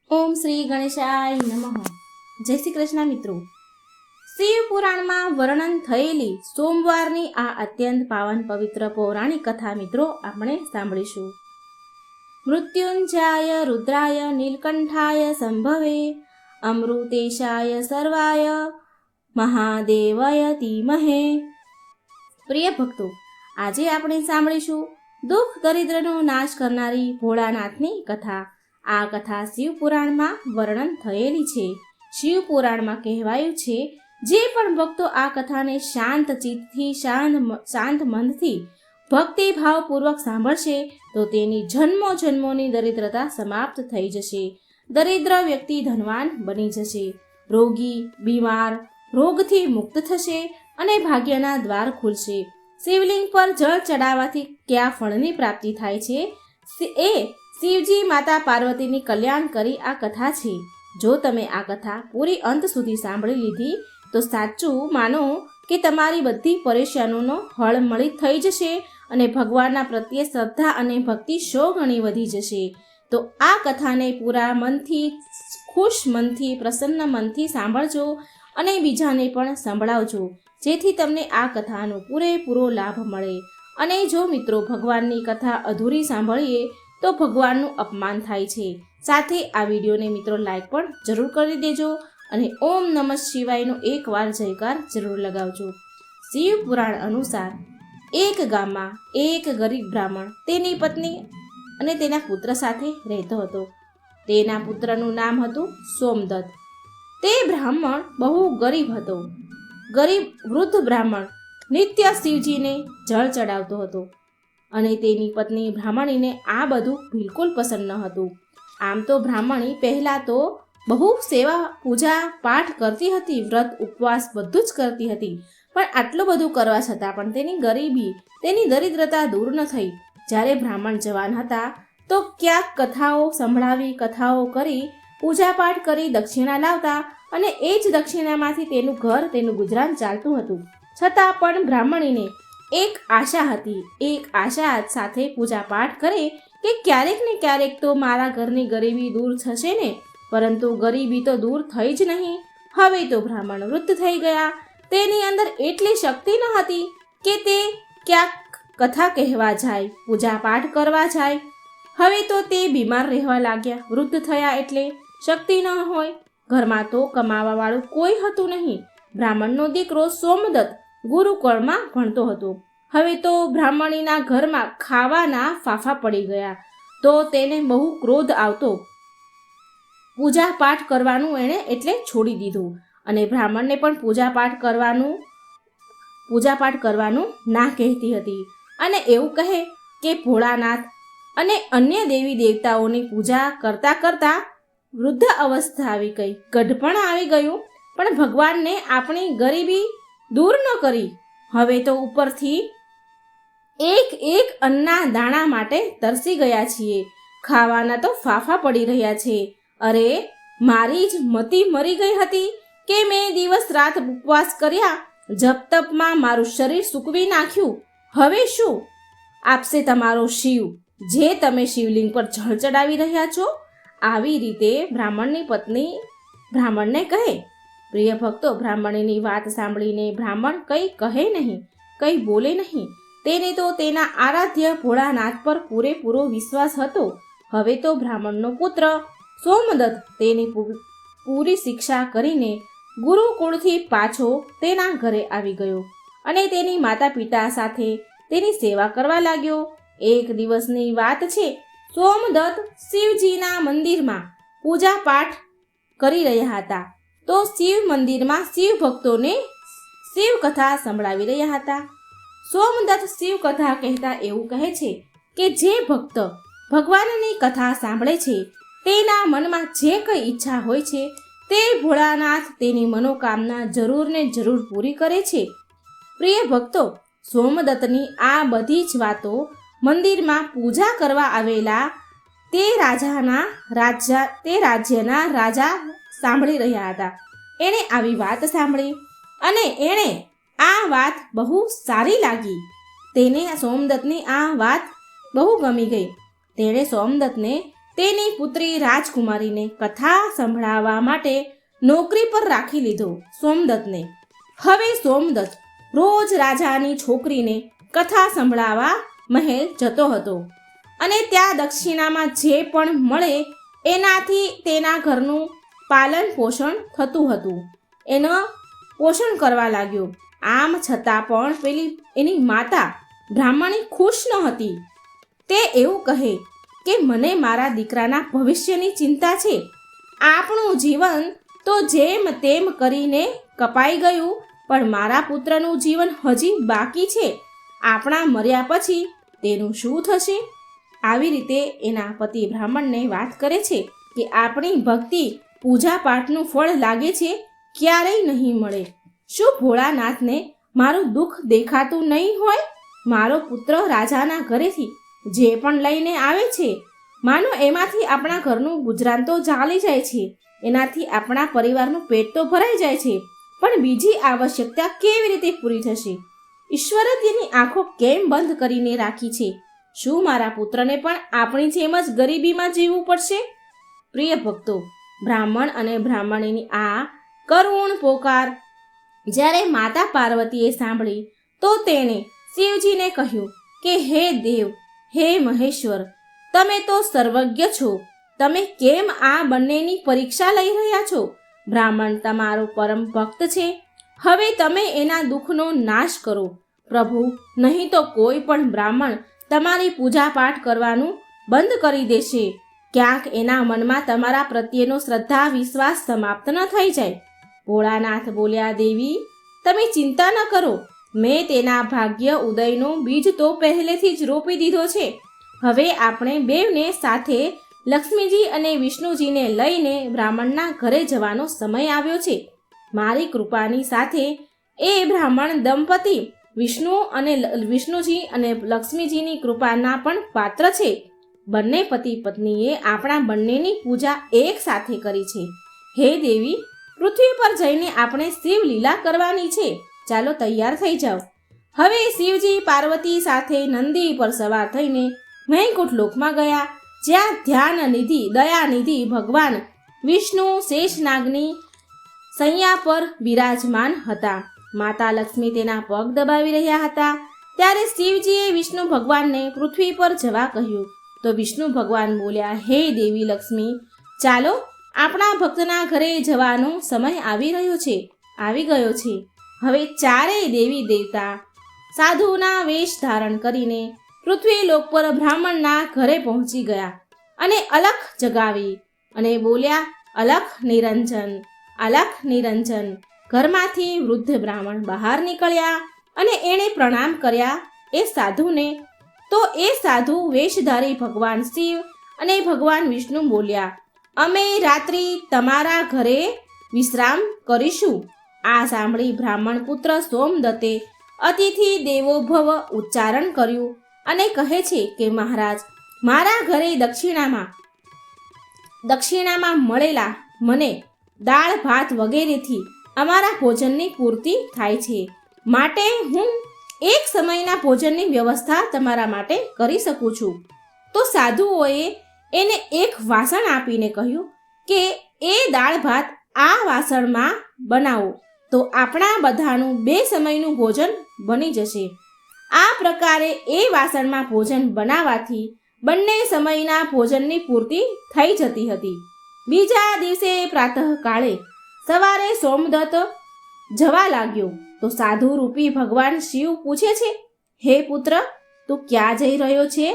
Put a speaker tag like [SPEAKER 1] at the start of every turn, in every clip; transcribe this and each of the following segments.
[SPEAKER 1] ઓમ શ્રી ગણેશાય નમઃ. જય શ્રી કૃષ્ણ મિત્રો. શિવ પુરાણમાં વર્ણન થયેલી સોમવારની આ અત્યંત પાવન પવિત્ર પૌરાણિક કથા મિત્રો આપણે સાંભળીશું. મૃત્યુંજયાય રુદ્રાય નીલકંઠાય સંભવે અમૃતેશાય સર્વાય મહાદેવાય ધીમહે. પ્રિય ભક્તો, આજે આપણે સાંભળીશું દુઃખ દરિદ્રનો નાશ કરનારી ભોળાનાથની કથા. આ કથા શિવપુરાણમાં વર્ણન થયેલી છે. શિવપુરાણમાં કહેવાયું છે, જે પણ ભક્તો આ કથાને શાંત ચિત્તથી શાંત મનથી ભક્તિભાવપૂર્વક સાંભળશે તો તેની જન્મો જન્મોની દરિદ્રતા સમાપ્ત થઈ જશે. દરિદ્ર વ્યક્તિ ધનવાન બની જશે. રોગી બીમાર રોગથી મુક્ત થશે અને ભાગ્યના દ્વાર ખુલશે. શિવલિંગ પર જળ ચડાવવાથી કયા ફળની પ્રાપ્તિ થાય છે એ શિવજી માતા પાર્વતીની કલ્યાણ કરી આ કથા છે. જો તમે આ કથા પૂરી અંત સુધી સાંભળી લીધી તો સાચું માનો કે તમારી બધી પરેશાનીનો હળ મળી થઈ જશે અને ભગવાનના પ્રત્યે શ્રદ્ધા અને ભક્તિ 100 ગણી વધી જશે. તો આ કથાને પૂરા મનથી, ખુશ મનથી, પ્રસન્ન મનથી સાંભળજો અને બીજાને પણ સંભળાવજો, જેથી તમને આ કથાનો પૂરેપૂરો લાભ મળે. અને જો મિત્રો ભગવાનની કથા અધૂરી સાંભળીએ તો ભગવાનનું અપમાન થાય છે. સાથે આ વિડીયોને મિત્રો લાઈક પણ જરૂર કરી દેજો અને ઓમ નમઃ શિવાયનો એકવાર જયકાર જરૂર લગાવજો. શિવ પુરાણ અનુસાર એક ગામમાં એક ગરીબ બ્રાહ્મણ તેની પત્ની અને તેના પુત્ર સાથે રહેતો હતો. તેના પુત્રનું નામ હતું સોમદત્ત. તે બ્રાહ્મણ બહુ ગરીબ હતો. ગરીબ વૃદ્ધ બ્રાહ્મણ નિત્ય શિવજીને જળ ચડાવતો હતો અને તેની પત્ની બ્રાહ્મણીને આ બધું બિલકુલ પસંદ ન હતું. આમ તો બ્રાહ્મણી પહેલાં તો બહુ સેવા પૂજા પાઠ કરતી હતી, વ્રત ઉપવાસ બધું જ કરતી હતી, પણ આટલું બધું કરવા છતાં પણ તેની ગરીબી, તેની દરિદ્રતા દૂર ન થઈ. જ્યારે બ્રાહ્મણ જવાન હતા તો ક્યાંક કથાઓ સંભળાવી, કથાઓ કરી, પૂજાપાઠ કરી દક્ષિણા લાવતા અને એ જ દક્ષિણામાંથી તેનું ઘર, તેનું ગુજરાન ચાલતું હતું. છતાં પણ બ્રાહ્મણીને એક આશા હતી. એક આશા સાથે પૂજાપાઠ કરે કે ક્યારેક ને ક્યારેક તો મારા ઘરની ગરીબી દૂર થશે ને. પરંતુ ગરીબી તો દૂર થઈ જ નહીં. હવે તો બ્રાહ્મણ વૃદ્ધ થઈ ગયા. તેની અંદર એટલી શક્તિ ન હતી કે તે ક્યાંક કથા કહેવા જાય, પૂજાપાઠ કરવા જાય. હવે તો તે બીમાર રહેવા લાગ્યા. વૃદ્ધ થયા એટલે શક્તિ ન હોય. ઘરમાં તો કમાવાવાળું કોઈ હતું નહીં. બ્રાહ્મણનો દીકરો સોમદત્ત ગુરુકુળમાં ભણતો હતો. હવે તો બ્રાહ્મણીના ઘરમાં ખાવાના ફાફા પડી ગયા તો તેને બહુ ક્રોધ આવતો. પૂજા પાઠ કરવાનું એણે એટલે છોડી દીધું અને બ્રાહ્મણને પણ પૂજાપાઠ કરવાનું ના કહેતી હતી અને એવું કહે કે ભોળાનાથ અને અન્ય દેવી દેવતાઓની પૂજા કરતા કરતા વૃદ્ધ અવસ્થા આવી ગઈ, ગઢપણ આવી ગયું, પણ ભગવાનને આપણી ગરીબી દૂર ન કરી. હવે તો ઉપરથી એક એક અન્ના દાણા માટે તરસી ગયા છીએ. ખાવાના તો ફાફા પડી રહ્યા છે. અરે, મારી જ મતિ મરી ગઈ હતી કે મેં દિવસ રાત ઉપવાસ કર્યા, જપ તપમાં મારું શરીર સૂકવી નાખ્યું. હવે શું આપશે તમારો શિવ, જે તમે શિવલિંગ પર જળ ચડાવી રહ્યા છો? આવી રીતે બ્રાહ્મણની પત્ની બ્રાહ્મણને કહે. પ્રિય ભક્તો, બ્રાહ્મણીની વાત સાંભળીને બ્રાહ્મણ કંઈ કહે નહીં, કંઈ બોલે નહીં. તેને તો તેના આરાધ્ય ભોળાનાથ પર પૂરેપૂરો વિશ્વાસ હતો. હવે તો બ્રાહ્મણનો પુત્ર સોમદત્ત તેની પૂરી શિક્ષા કરીને ગુરુકુળથી પાછો તેના ઘરે આવી ગયો અને તેની માતા પિતા સાથે તેની સેવા કરવા લાગ્યો. એક દિવસની વાત છે. સોમદત્ત શિવજીના મંદિરમાં પૂજા પાઠ કરી રહ્યા હતા તો શિવ મંદિરમાં શિવ ભક્તોને શિવ કથા સંભળાવી રહ્યા હતા. સોમદત્ત શિવ કથા કહેતા એવું કહે છે કે જે ભક્ત ભગવાનની કથા સાંભળે છે તેના મનમાં જે કંઈ ઈચ્છા હોય છે તે ભોળાનાથ તેની મનોકામના જરૂર ને જરૂર પૂરી કરે છે. પ્રિય ભક્તો, સોમદત્તની આ બધી જ વાતો મંદિરમાં પૂજા કરવા આવેલા તે રાજ્યના રાજા સાંભળી રહ્યા હતા. એણે આવી વાત સાંભળી અને એણે આ વાત બહુ સારી લાગી. તેને સોમદત્તની આ વાત બહુ ગમી ગઈ. તેણે સોમદત્તને તેની પુત્રી રાજકુમારીને કથા સંભળાવવા માટે નોકરી પર રાખી લીધો સોમદત્તને. હવે સોમદત્ત રોજ રાજાની છોકરીને કથા સંભળાવવા મહેલ જતો હતો અને ત્યાં દક્ષિણામાં જે પણ મળે એનાથી તેના ઘરનું પાલન પોષણ થતું હતું. એનો પોષણ કરવા લાગ્યો. આમ છતાં પણ પેલી એની માતા બ્રાહ્મણી ખુશ ન હતી. તે એવું કહે કે મને મારા દીકરાના ભવિષ્યની ચિંતા છે. આપણું જીવન તો જેમ તેમ કરીને કપાઈ ગયું, પણ મારા પુત્રનું જીવન હજી બાકી છે. આપણા મર્યા પછી તેનું શું થશે? આવી રીતે એના પતિ બ્રાહ્મણને વાત કરે છે કે આપણી ભક્તિ પૂજા પાઠનું ફળ લાગે છે ક્યારેય નહીં મળે. શું ભોળાનાથને મારું દુઃખ દેખાતું નહીં હોય? મારો પુત્ર રાજાના ઘરેથી જે પણ લઈને આવે છે, માનો એમાંથી આપણા ઘરનું ગુજરાન તો ચાલી જાય છે, એનાથી આપણા પરિવારનું પેટ તો ભરાઈ જાય છે, પણ બીજી આવશ્યકતા કેવી રીતે પૂરી થશે? ઈશ્વરે તેની આંખો કેમ બંધ કરીને રાખી છે? શું મારા પુત્રને પણ આપણી જેમ જ ગરીબીમાં જીવવું પડશે? પ્રિય ભક્તો, બ્રાહ્મણ અને બ્રાહ્મણીની આ કરુણ પોકાર જ્યારે માતા પાર્વતીએ સાંભળી તો તેણે શિવજીને કહ્યું કે હે દેવ, હે મહેશ્વર, તમે તો સર્વજ્ઞ છો. તમે કેમ આ બંનેની પરીક્ષા લઈ રહ્યા છો? બ્રાહ્મણ તમારો પરમ ભક્ત છે. હવે તમે એના દુઃખનો નાશ કરો પ્રભુ, નહીં તો કોઈ પણ બ્રાહ્મણ તમારી પૂજા પાઠ કરવાનું બંધ કરી દેશે. ક્યાંક એના મનમાં તમારા પ્રત્યેનો શ્રદ્ધા વિશ્વાસ સમાપ્ત ન થઈ જાય. ભોળાનાથ બોલ્યા, દેવી તમે ચિંતા ન કરો. મેં તેના ભાગ્ય ઉદયનો બીજ તો પહેલેથી જ રોપી દીધો છે. હવે આપણે બેવને સાથે લક્ષ્મીજી અને વિષ્ણુજીને લઈને બ્રાહ્મણના ઘરે જવાનો સમય આવ્યો છે. મારી કૃપાની સાથે એ બ્રાહ્મણ દંપતી વિષ્ણુજી અને લક્ષ્મીજીની કૃપાના પણ પાત્ર છે. બંને પતિ પત્નીએ આપણા બંનેની પૂજા એક સાથે કરી છે. હે દેવી, પૃથ્વી પર જઈને આપણે શિવ લીલા કરવાની છે. ચાલો તૈયાર થઈ જાઓ. હવે શિવજી પાર્વતી સાથે નંદી પર સવાર થઈને વૈકુંઠ લોકમાં ગયા, જ્યાં ધ્યાનનિધિ દયાનિધિ ભગવાન વિષ્ણુ શેષનાગની સૈયા પર બિરાજમાન હતા. માતા લક્ષ્મી તેના પગ દબાવી રહ્યા હતા. ત્યારે શિવજીએ વિષ્ણુ ભગવાનને પૃથ્વી પર જવા કહ્યું તો વિષ્ણુ ભગવાન બોલ્યા, હે દેવી લક્ષ્મી, ચાલો આપણા ભક્તના ઘરે જવાનો સમય આવી ગયો છે. હવે ચારેય દેવી દેવતા સાધુના વેશ ધારણ કરીને પૃથ્વી લોક પર બ્રાહ્મણના ઘરે પહોંચી ગયા અને અલખ જગાવી અને બોલ્યા, અલખ નિરંજન, અલખ નિરંજન. ઘરમાંથી વૃદ્ધ બ્રાહ્મણ બહાર નીકળ્યા અને એણે પ્રણામ કર્યા એ સાધુને. તો એ સાધુ વેશધારી ભગવાન શિવ અને ભગવાન વિષ્ણુ બોલ્યા, અમે રાત્રિ તમારા ઘરે વિશ્રામ કરીશું. આ સાંભળી બ્રાહ્મણ પુત્ર સોમદત્તે અતિથિ દેવો ભવ ઉચ્ચારણ કર્યું અને કહે છે કે મહારાજ, મારા ઘરે દક્ષિણામાં મળેલા મને દાળ ભાત વગેરેથી અમારા ભોજનની પૂર્તિ થાય છે, માટે હું એક સમયના ભોજનની વ્યવસ્થા તમારા માટે કરી શકું છું. તો સાધુઓએ એને એક વાસણ આપીને કહ્યું કે એ દાળ ભાત આ વાસણમાં બનાવો તો આપણા બધાનું 2 સમયનું ભોજન બની જશે. આ પ્રકારે એ વાસણમાં ભોજન બનાવવાથી બંને સમયના ભોજનની પૂર્તિ થઈ જતી હતી. બીજા દિવસે પ્રાતઃકાળે સવારે સોમદત્ત જવા લાગ્યો તો સાધુ રૂપી ભગવાન શિવ પૂછે છે, હે પુત્ર, તું ક્યાં જઈ રહ્યો છે?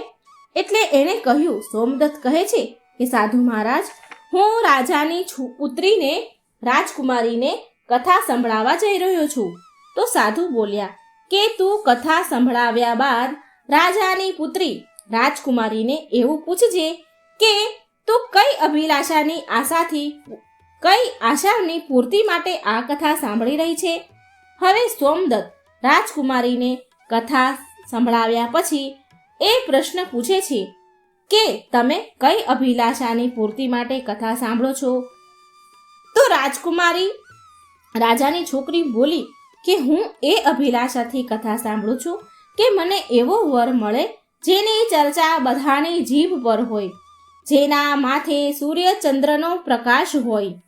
[SPEAKER 1] એટલે એણે કહ્યું, સોમદત્ત કહે છે કે સાધુ મહારાજ, હું રાજાની પુત્રીને રાજકુમારીને કથા સંભળાવવા જઈ રહ્યો છું. તો સાધુ બોલ્યા કે તું કથા સંભળાવ્યા બાદ રાજાની પુત્રી રાજકુમારીને એવું પૂછજે કે તું કઈ અભિલાષાની આશાની પૂર્તિ માટે આ કથા સાંભળી રહી છે. હવે સોમદત્ત રાજકુમારીને કથા સંભળાવ્યા પછી એ પ્રશ્ન પૂછે છે કે તમે કઈ અભિલાષાની પૂર્તિ માટે કથા સાંભળો છો? તો રાજકુમારી રાજાની છોકરી બોલી કે હું એ અભિલાષાથી કથા સાંભળું છું કે મને એવો વર મળે જેની ચર્ચા બધાની જીભ પર હોય, જેના માથે સૂર્ય ચંદ્રનો પ્રકાશ હોય,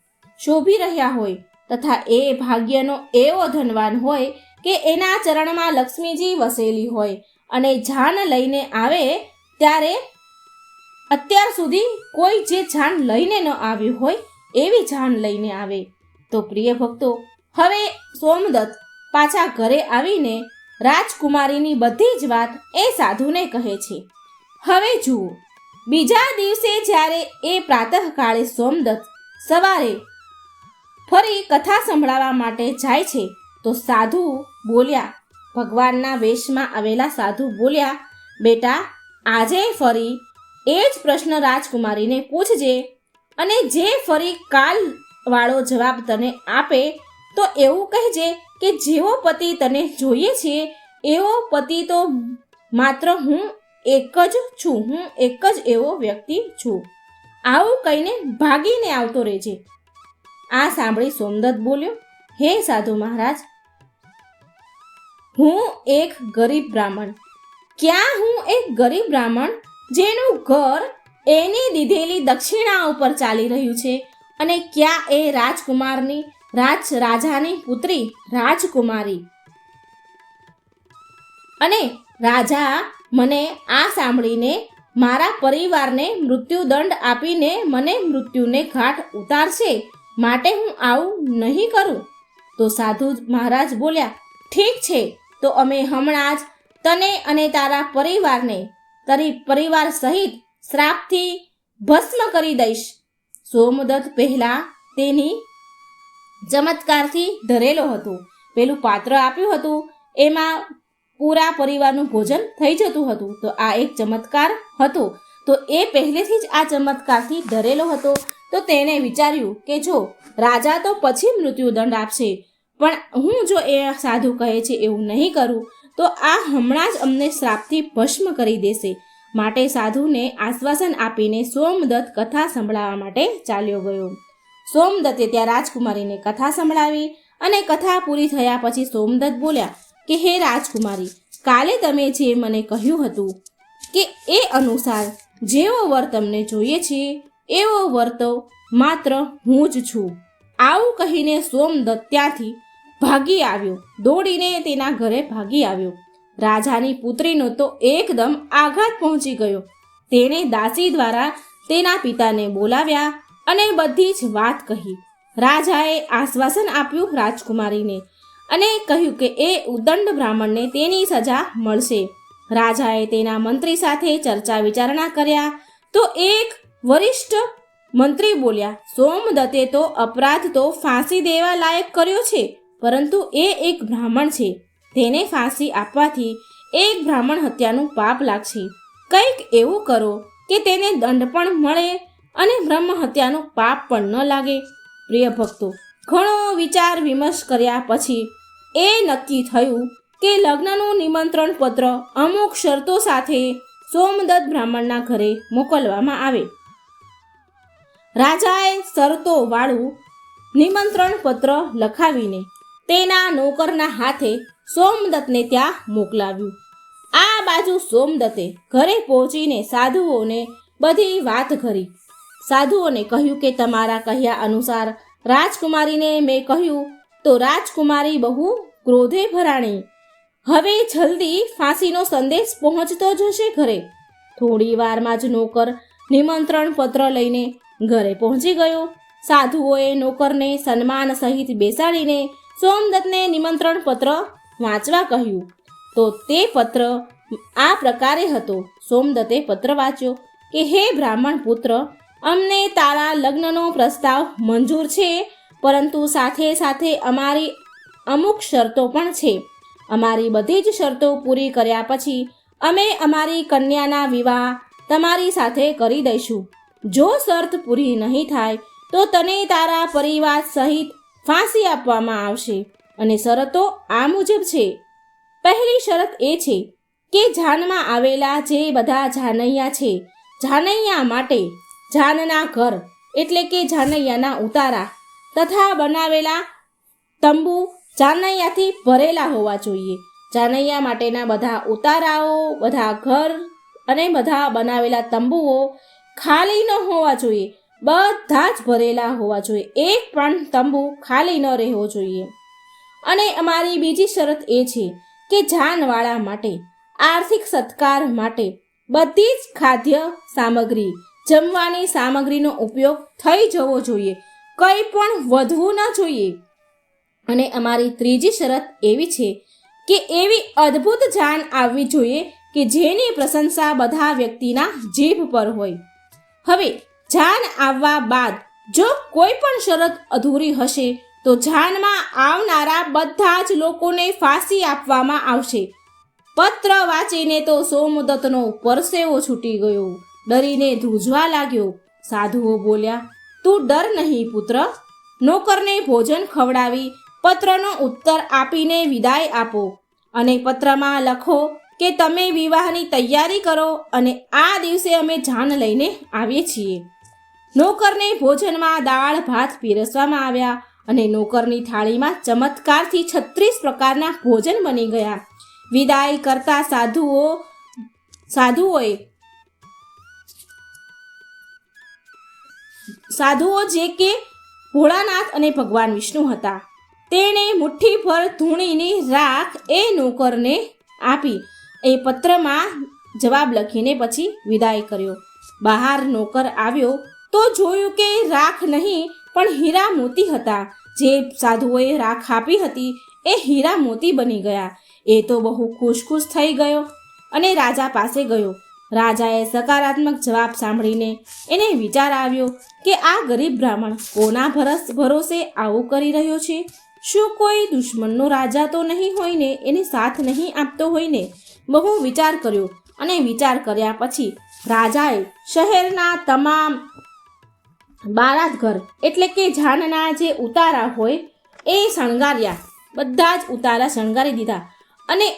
[SPEAKER 1] શોભી રહ્યા હોય તથા એ ભાગ્યનો એવો ધનવાન હોય કે એના ચરણમાં લક્ષ્મીજી વસેલી હોય અને જાન લઈને આવે ત્યારે અત્યાર સુધી કોઈ જે જાન લઈને ન આવ્યું હોય એવી જાન લઈને આવે. તો પ્રિય ભક્તો, હવે સોમદત્ત પાછા ઘરે આવીને રાજકુમારીની બધી જ વાત એ સાધુને કહે છે. હવે જુઓ, બીજા દિવસે જ્યારે એ પ્રાતઃકાળે સોમદત્ત સવારે ફરી કથા સંભળાવવા માટે જાય છે તો સાધુ બોલ્યા, ભગવાનના વેશમાં આવેલા સાધુ બોલ્યા, બેટા, આજે ફરી એ જ પ્રશ્ન રાજકુમારીને પૂછજે અને જે ફરી કાલ વાળો જવાબ તને આપે તો એવું કહેજે કે જેવો પતિ તને જોઈએ છે એવો પતિ તો માત્ર હું એક જ છું, હું એક જ એવો વ્યક્તિ છું. આવું કહીને ભાગીને આવતો રહેજે. આ સાંભળી સોમદત્ત બોલ્યો, હે સાધુ મહારાજ, હું એક ગરીબ બ્રાહ્મણ. ક્યાં હું એક ગરીબ બ્રાહ્મણ જેનું ઘર એની દીધેલી દક્ષિણા ઉપર ચાલી રહ્યું છે, અને ક્યાં એ રાજકુમારની રાજાની પુત્રી રાજકુમારી. અને રાજા મને આ સાંભળીને મારા પરિવારને મૃત્યુદંડ આપીને મને મૃત્યુને ઘાટ ઉતારશે, માટે હું આવું નહીં કરું. તો સાધુ મહારાજ બોલ્યા, ઠીક છે, તો અમે હમણાં જ તને અને તારા પરિવારને તારી પરિવાર સહિત શ્રાપથી ભસ્મ કરી દઈશ. સોમદત્ત પહેલા તેની ચમત્કારથી ડરેલો હતો. પેલું પાત્ર આપ્યું હતું એમાં પૂરા પરિવારનું ભોજન થઈ જતું હતું. તો આ એક ચમત્કાર હતો. તો એ પહેલેથી જ આ ચમત્કારથી ડરેલો હતો. તો તેણે વિચાર્યું કે જો રાજા તો પછી મૃત્યુદંડ આપશે, પણ હું જો એ સાધુ કહે છે એવું નહીં કરું તો આ હમણાં જ અમને શ્રાપથી ભસ્મ કરી દેશે. માટે સાધુને આશ્વાસન આપીને સોમદત્ત કથા સંભળાવવા માટે ચાલ્યો ગયો. સોમદત્તે ત્યાં રાજકુમારીને કથા સંભળાવી અને કથા પૂરી થયા પછી સોમદત્ત બોલ્યા કે હે રાજકુમારી, કાલે તમે જે મને કહ્યું હતું કે એ અનુસાર જેવો વર તમને જોઈએ છે એવો વર તો માત્ર હું જ છું. આવું કહીને સોમદત્ત ત્યાંથી ભાગી આવ્યો, દોડીને તેના ઘરે ભાગી આવ્યો. રાજાની પુત્રીનો તો એકદમ આઘાત પહોંચી ગયો. તેણે દાસી દ્વારા તેના પિતાને બોલાવ્યા અને બધી જ વાત કહી. રાજાએ આશ્વાસન આપ્યું રાજકુમારીને અને કહ્યું કે એ ઉદંડ બ્રાહ્મણને તેની સજા મળશે. રાજાએ તેના મંત્રી સાથે ચર્ચા વિચારણા કર્યા તો એક વરિષ્ઠ મંત્રી બોલ્યા, સોમદત્તે તો અપરાધ તો ફાંસી દેવા લાયક કર્યો છે, પરંતુ એ એક બ્રાહ્મણ છે, તેને ફાંસી આપવાથી એક બ્રાહ્મણ હત્યાનું પાપ લાગશે. કંઈક એવું કરો કે તેને દંડ પણ મળે અને બ્રહ્મ હત્યાનું પાપ પણ ન લાગે. પ્રિય ભક્તો, ઘણો વિચાર વિમર્શ કર્યા પછી એ નક્કી થયું કે લગ્નનું નિમંત્રણ પત્ર અમુક શરતો સાથે સોમદત્ત બ્રાહ્મણના ઘરે મોકલવામાં આવે. રાજાએ શરતો વાળું નિમંત્રણ પત્ર લખાવીને તેના નોકરના હાથે સોમદત્તને ત્યાં મોકલાવ્યું. આ બાજુ સોમદત્તે ઘરે પહોંચીને સાધુઓને બધી વાત કરી. સાધુઓને કહ્યું કે તમારા કહ્યા અનુસાર રાજકુમારીને મેં કહ્યું તો રાજકુમારી બહુ ક્રોધે ભરાણી. હવે જલ્દી ફાંસીનો સંદેશ પહોંચતો જશે ઘરે. થોડી વારમાં જ નોકર નિમંત્રણ પત્ર લઈને ઘરે પહોંચી ગયો. સાધુઓએ નોકરને સન્માન સહિત બેસાડીને સોમદત્તને નિમંત્રણ પત્ર વાંચવા કહ્યું. તો તે પત્ર આ પ્રકારે હતો. સોમદત્તે પત્ર વાંચ્યો કે હે બ્રાહ્મણ પુત્ર, અમને તારા લગ્નનો પ્રસ્તાવ મંજૂર છે, પરંતુ સાથે સાથે અમારી અમુક શરતો પણ છે. અમારી બધી જ શરતો પૂરી કર્યા પછી અમે અમારી કન્યાના વિવાહ તમારી સાથે કરી દઈશું. જો શરત પૂરી નહીં થાય તો તને તારા પરિવાર સહિત ફાંસી આપવામાં આવશે. અને શરતો આ મુજબ છે. પહેલી શરત એ છે કે જાનમાં આવેલા જે બધા જાનૈયા છે, જાનૈયા માટે જાનના ઘર એટલે કે જાનૈયાના ઉતારા તથા બનાવેલા તંબુ જાનૈયાથી ભરેલા હોવા જોઈએ. જાનૈયા માટેના બધા ઉતારાઓ, બધા ઘર અને બધા બનાવેલા તંબુઓ ખાલી ન હોવા જોઈએ, બધા જ ભરેલા હોવા જોઈએ. એક પણ તંબુ ખાલી ન રહેવો જોઈએ. અને અમારી બીજી શરત એ છે કે જાનવાળા માટે, આર્થિક સત્કાર માટે બધી જ ખાદ્ય સામગ્રી, જમવાની સામગ્રીનો ઉપયોગ થઈ જવો જોઈએ, કંઈ પણ વધવું ન જોઈએ. અને અમારી ત્રીજી શરત એવી છે કે એવી અદ્ભુત જાન આવવી જોઈએ કે જેની પ્રશંસા બધા વ્યક્તિના જીભ પર હોય. હવે જાન આવવા બાદ જો કોઈ પણ શરત અધૂરી હશે તો જાનમાં આવનારા બધા જ લોકોને ફાંસી આપવામાં આવશે. પત્ર વાંચીને તો સોમદત્તનો પરસેવો છૂટી ગયો, ડરીને ધ્રુજવા લાગ્યો. સાધુઓ બોલ્યા, તું ડર નહીં પુત્ર, નોકરને ભોજન ખવડાવી પત્રનો ઉત્તર આપીને વિદાય આપો અને પત્રમાં લખો કે તમે વિવાહની તૈયારી કરો અને આ દિવસે અમે જાન લઈને આવીએ છીએ. નોકરને ભોજનમાં દાળ ભાત પીરસવામાં આવ્યા અને નોકરની થાળીમાં ચમત્કારથી 36 પ્રકારના ભોજન બની ગયા. વિદાય કરતા સાધુઓ જે કે ભોળાનાથ અને ભગવાન વિષ્ણુ હતા, તેણે મુઠ્ઠીભર ધૂણીની રાખ એ નોકરને આપી એ પત્રમાં જવાબ લખીને પછી વિદાય કર્યો. બહાર નોકર આવ્યો તો જોયું કે રાખ નહીં પણ હીરા મોતી હતા. જે સાધુઓએ રાખ આપી હતી એ હીરા મોતી બની ગયા. એ તો બહુ ખુશ થઈ ગયો અને રાજા પાસે ગયો. રાજાએ સકારાત્મક જવાબ સાંભળીને એને વિચાર આવ્યો કે આ ગરીબ બ્રાહ્મણ કોના ભરોસે આવું કરી રહ્યો છે? શું કોઈ દુશ્મનનો રાજા તો નહીં હોય ને, એને સાથ નહીં આપતો હોય ને? બહુ વિચાર કર્યો અને વિચાર કર્યા પછી રાજાએ શહેરના તમામ બારાત ઘર એટલે કે જાનના જે ઉતારા હોય એ શણગાર્યા. બધા જ ઉતારા શણગારી દીધા અને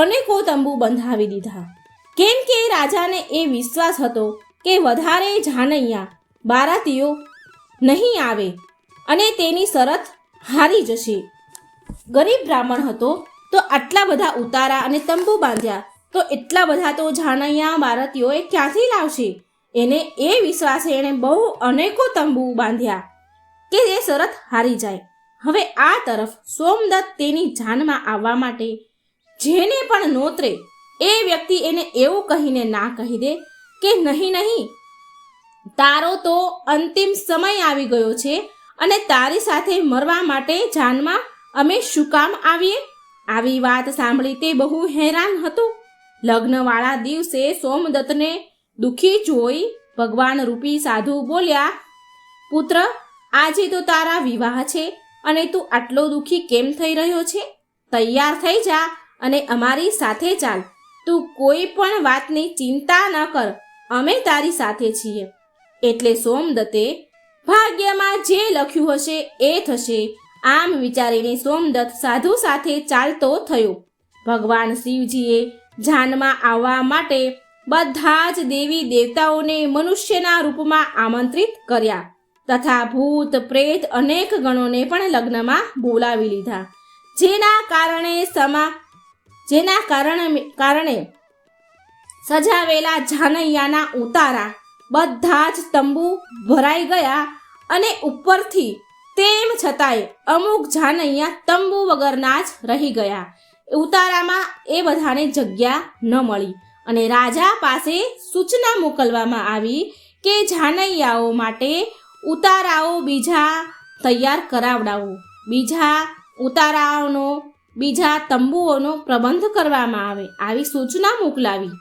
[SPEAKER 1] અનેકો તંબુ બંધાવી દીધા. કેમ કે રાજાને એ વિશ્વાસ હતો કે વધારે જાનૈયા બારાતીઓ નહીં આવે અને તેની શરત હારી જશે. ગરીબ બ્રાહ્મણ હતો તો આટલા બધા ઉતારા અને તંબુ બાંધ્યા તો એટલા બધા તો જાનૈયા બારાતીઓએ ક્યાંથી લાવશે? એને એ વિશ્વાસે એણે બહુ અનેકો તંબુ બાંધ્યા કે એ શરત હારી જાય. હવે આ તરફ સોમદત્ત તેની જાનમાં આવવા માટે જેને પણ નોતરે એ વ્યક્તિ એને એવું કહીને ના કહી દે કે નહીં, તારો તો અંતિમ સમય આવી ગયો છે અને તારી સાથે મરવા માટે જાનમાં અમે શું કામ આવીએ? આવી વાત સાંભળી તે બહુ હેરાન હતો. લગ્નવાળા દિવસે સોમદત્તને દુઃખી જોઈ ભગવાન રૂપી સાધુ બોલ્યા, પુત્ર, આજે તો તારા વિવાહ છે અને તું આટલો દુઃખી કેમ થઈ રહ્યો છે? તૈયાર થઈ જા અને અમારી સાથે ચાલ. તું કોઈ પણ વાતની ચિંતા ન કર, અમે તારી સાથે છીએ. એટલે સોમદત્તે ભાગ્યમાં જે લખ્યું હશે એ થશે આમ વિચારીને સોમદત્ત સાધુ સાથે ચાલતો થયો. ભગવાન શિવજીએ જાનમાં આવવા માટે બધા જ દેવી દેવતાઓને મનુષ્યના રૂપમાં આમંત્રિત કર્યા તથા ભૂત પ્રેત અનેક ગણોને પણ લગ્નમાં બોલાવી લીધા. જેના કારણે સજાવેલા જાનૈયાના ઉતારા બધા જ તંબુ ભરાઈ ગયા અને ઉપરથી તેમ છતાંય અમુક જાનૈયા તંબુ વગરના જ રહી ગયા. ઉતારામાં એ બધાને જગ્યા ન મળી અને રાજા પાસે સૂચના મોકલવામાં આવી કે જાનૈયાઓ માટે ઉતારાઓ બીજા તૈયાર કરાવડાવો, બીજા ઉતારાઓનો, બીજા તંબુઓનો પ્રબંધ કરવામાં આવે. આવી સૂચના મોકલાવી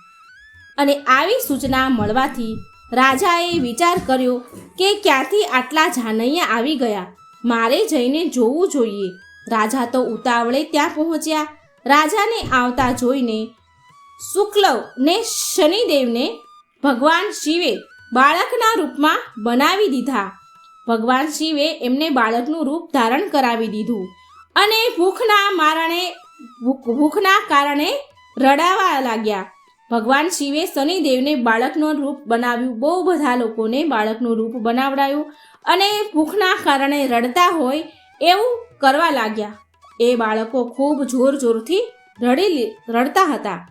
[SPEAKER 1] અને આવી સૂચના મળવાથી રાજાએ વિચાર કર્યો કે ક્યાંથી આટલા જાનૈયા આવી ગયા, મારે જઈને જોવું જોઈએ. રાજા તો ઉતાવળે ત્યાં પહોંચ્યા. રાજાને આવતા જોઈને શુક્લવ ને શનિદેવને ભગવાન શિવે બાળકના રૂપમાં બનાવી દીધા. ભગવાન શિવે એમને બાળકનું રૂપ ધારણ કરાવી દીધું અને ભૂખના કારણે રડાવા લાગ્યા. ભગવાન શિવે શનિદેવને બાળકનું રૂપ બનાવ્યું. બહુ બધા લોકોને બાળકનું રૂપ બનાવડાયું અને ભૂખના કારણે રડતા હોય એવું કરવા લાગ્યા. એ બાળકો ખૂબ જોરથી રડતા હતા.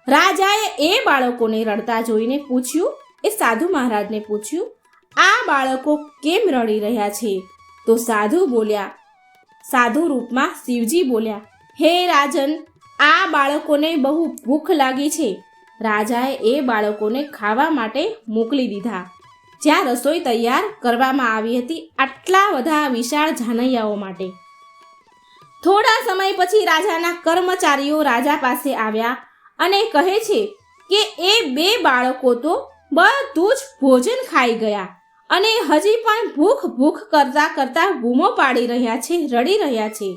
[SPEAKER 1] રાજાએ એ બાળકોને રડતા જોઈને પૂછ્યું એ સાધુ મહારાજને પૂછ્યું, આ બાળકો કેમ રડી રહ્યા છે? તો સાધુ રૂપમાં શિવજી બોલ્યા, હે રાજન, આ બાળકોને બહુ ભૂખ લાગી છે. રાજાએ એ બાળકોને ખાવા માટે મોકલી દીધા. જ્યાં રસોઈ તૈયાર કરવામાં આવી હતી આટલા બધા વિશાળ જાનૈયાઓ માટે. થોડા સમય પછી રાજાના કર્મચારીઓ રાજા પાસે આવ્યા અને કહે છે કે એ 2 બાળકો તો બધું જ ભોજન ખાઈ ગયા અને હજી પણ ભૂખ કરતા બૂમો પાડી રહ્યા છે, રડી રહ્યા છે.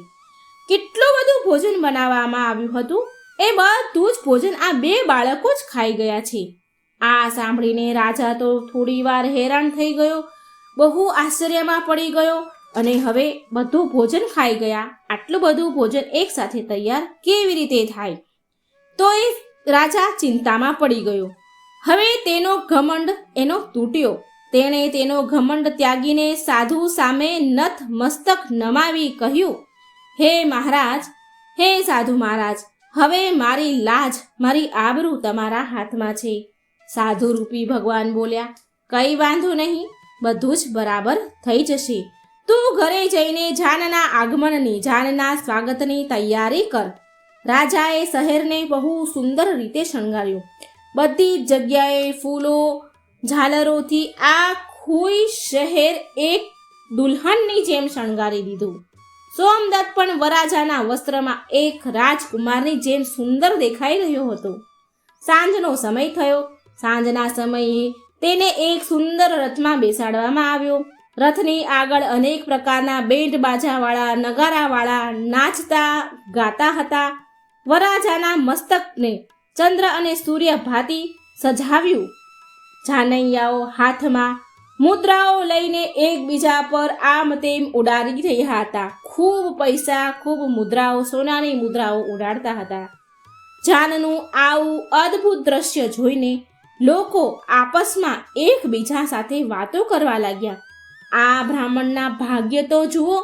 [SPEAKER 1] કેટલું બધું ભોજન બનાવવામાં આવ્યું હતું, એ બધું જ ભોજન આ 2 બાળકો જ ખાઈ ગયા છે. આ સાંભળીને રાજા તો થોડી વાર હેરાન થઈ ગયો, બહુ આશ્ચર્યમાં પડી ગયો અને હવે બધું ભોજન ખાઈ ગયા. આટલું બધું ભોજન એકસાથે તૈયાર કેવી રીતે થાય? તો એ રાજા ચિંતામાં પડી ગયો. હવે તેનો ઘમંડ એનો તૂટ્યો. તેણે તેનો ઘમંડ ત્યાગીને સાધુ સામે નત મસ્તક નમાવી કહ્યું, હે મહારાજ, હે સાધુ મહારાજ, હવે મારી લાજ, મારી આબરૂ તમારા હાથમાં છે. સાધુ રૂપી ભગવાન બોલ્યા, કંઈ વાંધો નહીં, બધું જ બરાબર થઈ જશે. તું ઘરે જઈને જાનના સ્વાગતની તૈયારી કર. રાજાએ શહેરને બહુ સુંદર રીતે શણગાર્યું. બધી જગ્યાએ ફૂલો, ઝાલરોથી આખું શહેર એક દુલ્હનની જેમ શણગારી દીધું. સોમદત્ત પણ વરરાજાના વસ્ત્રમાં એક રાજકુમારની જેમ સુંદર દેખાઈ રહ્યો હતો. સાંજનો સમય થયો. સાંજના સમયે તેને એક સુંદર રથમાં બેસાડવામાં આવ્યો. રથની આગળ અનેક પ્રકારના બેન્ડ બાજાવાળા, નગારાવાળા નાચતા ગાતા હતા. વરરાજાના મસ્તકને ચંદ્ર અને સૂર્ય ભાતી સજાવ્યું. જાનૈયાઓ હાથમાં મુદ્રાઓ લઈને એકબીજા પર આમ તેમ ઉડાડી રહ્યા હતા. ખૂબ પૈસા, ખૂબ મુદ્રાઓ, સોનાની મુદ્રાઓ ઉડાડતા હતા. જાનનું આવું અદ્ભુત દ્રશ્ય જોઈને લોકો આપસમાં એકબીજા સાથે વાતો કરવા લાગ્યા. આ બ્રાહ્મણના ભાગ્ય તો જુઓ,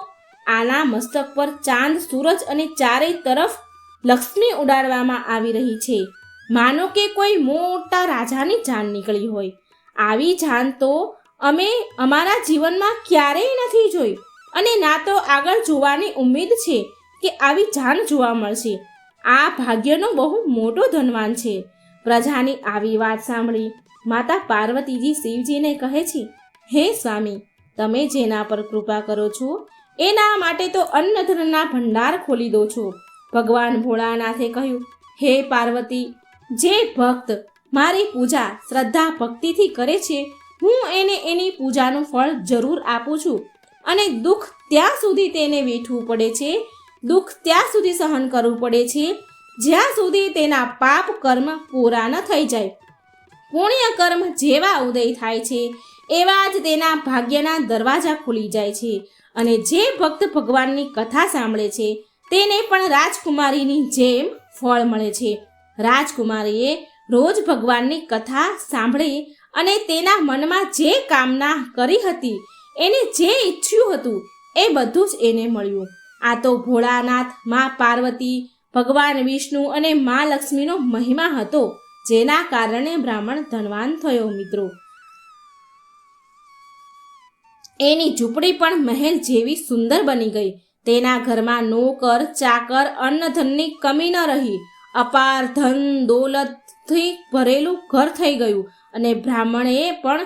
[SPEAKER 1] આના મસ્તક પર ચાંદ, સૂરજ અને ચારે તરફ લક્ષ્મી ઉડાડવામાં આવી રહી છે. માનો કે કોઈ મોટા રાજાની જાન નીકળી હોય. આવી જાન તો અમે અમારા જીવનમાં ક્યારેય નથી જોઈ અને ના તો આગળ જોવાની ઉમ્મીદ છે કે આવી જાન જોવા મળશે. આ ભાગ્યનો બહુ મોટો ધનવાન છે. પ્રજાની આવી વાત સાંભળી માતા પાર્વતીજી શિવજીને કહે છે, હે સ્વામી, તમે જેના પર કૃપા કરો છો એના માટે તો અન્નધનના ભંડાર ખોલી દો છો. ભગવાન ભોળાનાથે કહ્યું, હે પાર્વતી, જે ભક્ત મારી પૂજા શ્રદ્ધા ભક્તિથી કરે છે, હું એને એની પૂજાનું ફળ જરૂર આપું છું. અને દુઃખ ત્યાં સુધી તેને વેઠવું પડે છે, દુઃખ ત્યાં સુધી સહન કરવું પડે છે જ્યાં સુધી તેના પાપ કર્મ પૂરા ન થઈ જાય. પુણ્ય કર્મ જેવા ઉદય થાય છે એવા જ તેના ભાગ્યના દરવાજા ખુલી જાય છે. અને જે ભક્ત ભગવાનની કથા સાંભળે છે તેને પણ રાજકુમારીની જેમ ફળ મળે છે. રાજકુમારીએ રોજ ભગવાનની કથા સાંભળી અને તેના મનમાં જે કામના કરી હતી, એને જે ઈચ્છ્યું હતું એ બધું જ એને મળ્યું. આ તો ભોળાનાથ, મા પાર્વતી, ભગવાન વિષ્ણુ અને મા લક્ષ્મીનો મહિમા હતો, જેના કારણે બ્રાહ્મણ ધનવાન થયો. મિત્રો, એની ઝૂંપડી પણ મહેલ જેવી સુંદર બની ગઈ. તેના ઘરમાં નોકર, ચાકર, અન્નધનની કમી ન રહી. અપાર ધન દોલતથી ભરેલું ઘર થઈ ગયું. અને બ્રાહ્મણીએ પણ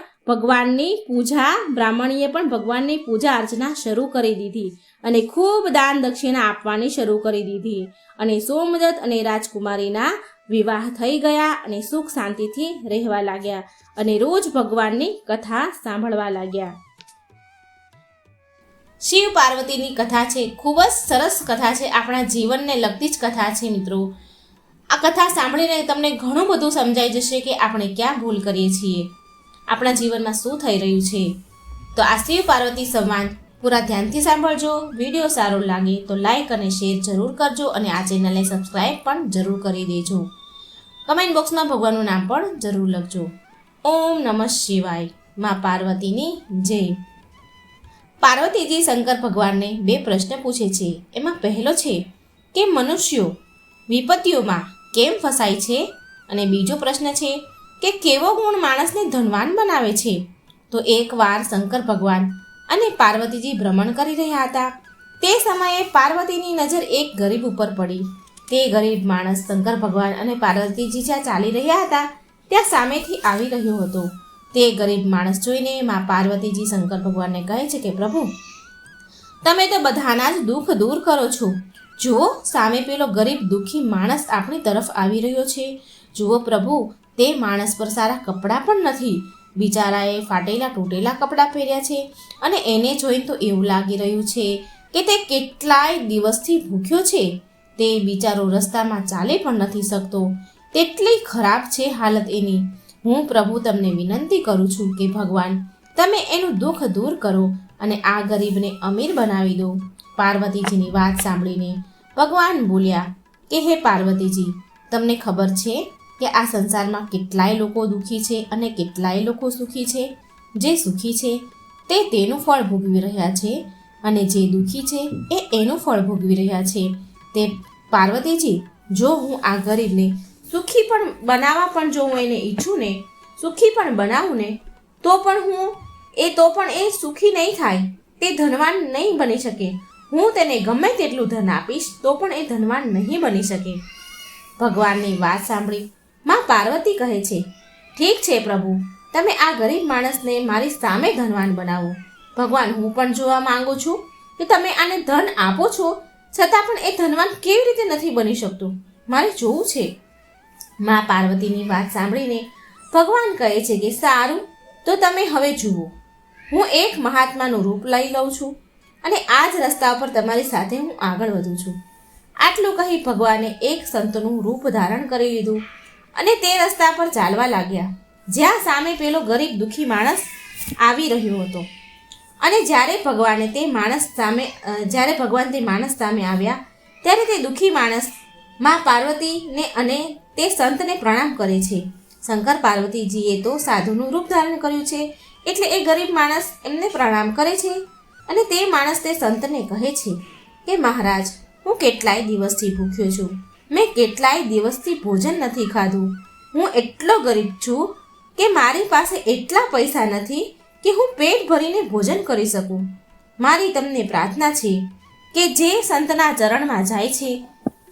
[SPEAKER 1] ભગવાનની પૂજા અર્ચના શરૂ કરી દીધી અને ખૂબ દાન દક્ષિણા આપવાની શરૂ કરી દીધી. અને સોમદત્ત અને રાજકુમારીના વિવાહ થઈ ગયા અને સુખ શાંતિથી રહેવા લાગ્યા અને રોજ ભગવાનની કથા સાંભળવા લાગ્યા. શિવ પાર્વતીની કથા છે, ખૂબ જ સરસ કથા છે, આપણા જીવનને લગતી જ કથા છે. મિત્રો, આ કથા સાંભળીને તમને ઘણું બધું સમજાઈ જશે કે આપણે ક્યાં ભૂલ કરીએ છીએ, આપણા જીવનમાં શું થઈ રહ્યું છે. તો આ શિવ પાર્વતી સંવાદ પૂરા ધ્યાનથી સાંભળજો. વિડીયો સારો લાગે તો લાઈક અને શેર જરૂર કરજો અને આ ચેનલને સબસ્ક્રાઈબ પણ જરૂર કરી દેજો. કમેન્ટ બોક્સમાં ભગવાનનું નામ પણ જરૂર લખજો. ઓમ નમઃ શિવાય. મા પાર્વતીની જય. પાર્વતીજી શંકર ભગવાનને 2 પ્રશ્ન પૂછે છે. એમાં પહેલો છે કે મનુષ્યો વિપત્તિઓમાં કેમ ફસાય છે, અને બીજો પ્રશ્ન છે કે કેવો ગુણ માણસને ધનવાન બનાવે છે. તો એકવાર શંકર ભગવાન અને પાર્વતીજી ભ્રમણ કરી રહ્યા હતા. તે સમયે પાર્વતીની નજર એક ગરીબ ઉપર પડી. તે ગરીબ માણસ શંકર ભગવાન અને પાર્વતીજી જ્યાં ચાલી રહ્યા હતા ત્યાં સામેથી આવી રહ્યો હતો. તે ગરીબ માણસ જોઈને માં પાર્વતીજી શંકર ભગવાનને કહે છે કે પ્રભુ, તમે તો બધાના જ દુઃખ દૂર કરો છો. જુઓ, સામે પેલો ગરીબ દુઃખી માણસ આપણી તરફ આવી રહ્યો છે. જુઓ પ્રભુ, તે માણસ પર સારા કપડાં પણ નથી. બિચારાએ ફાટેલા તૂટેલા કપડાં પહેર્યા છે અને એને જોઈને તો એવું લાગી રહ્યું છે કે તે કેટલાય દિવસથી ભૂખ્યો છે. તે બિચારો રસ્તામાં ચાલી પણ નથી શકતો. તેટલી ખરાબ છે હાલત એની. હું પ્રભુ તમને વિનંતી કરું છું કે ભગવાન, તમે એનું દુઃખ દૂર કરો અને આ ગરીબને અમીર બનાવી દો. પાર્વતીજીની વાત સાંભળીને ભગવાન બોલ્યા કે હે પાર્વતીજી, તમને ખબર છે કે આ સંસારમાં કેટલાય લોકો દુઃખી છે અને કેટલાય લોકો સુખી છે. જે સુખી છે તે તેનું ફળ ભોગવી રહ્યા છે અને જે દુઃખી છે એ એનું ફળ ભોગવી રહ્યા છે. તે પાર્વતીજી, જો હું આ ગરીબને સુખી પણ બનાવવા પણ જો હું એને ઈચ્છું ને, સુખી પણ બનાવું ને, તો પણ એ સુખી નહીં થાય. તે ધનવાન નહીં બની શકે. હું તેને ગમે તેટલું ધન આપીશ તો પણ એ ધનવાન નહીં બની શકે. ભગવાનની વાત સાંભળી માં પાર્વતી કહે છે, ઠીક છે પ્રભુ, તમે આ ગરીબ માણસને મારી સામે ધનવાન બનાવો. ભગવાન, હું પણ જોવા માંગુ છું કે તમે આને ધન આપો છો છતાં પણ એ ધનવાન કેવી રીતે નથી બની શકતું. મારે જોવું છે. માં પાર્વતીની વાત સાંભળીને ભગવાન કહે છે કે સારું, તો તમે હવે જુઓ, હું એક મહાત્માનું રૂપ લઈ લઉં છું અને આ જ રસ્તા પર તમારી સાથે હું આગળ વધું છું. આટલું કહી ભગવાને એક સંતનું રૂપ ધારણ કરી લીધું અને તે રસ્તા પર ચાલવા લાગ્યા જ્યાં સામે પેલો ગરીબ દુઃખી માણસ આવી રહ્યો હતો. અને જ્યારે ભગવાન તે માણસ સામે આવ્યા ત્યારે તે દુઃખી માણસ માં પાર્વતીને અને તે સંતને પ્રણામ કરે છે. શંકર પાર્વતીજીએ તો સાધુનું રૂપ ધારણ કર્યું છે એટલે એ ગરીબ માણસ એમને પ્રણામ કરે છે અને તે માણસ તે સંતને કહે છે કે મહારાજ, હું કેટલાય દિવસથી ભૂખ્યો છું. મેં કેટલાય દિવસથી ભોજન નથી ખાધું. હું એટલો ગરીબ છું કે મારી પાસે એટલા પૈસા નથી કે હું પેટ ભરીને ભોજન કરી શકું. મારી તમને પ્રાર્થના છે કે જે સંતના ચરણમાં જાય છે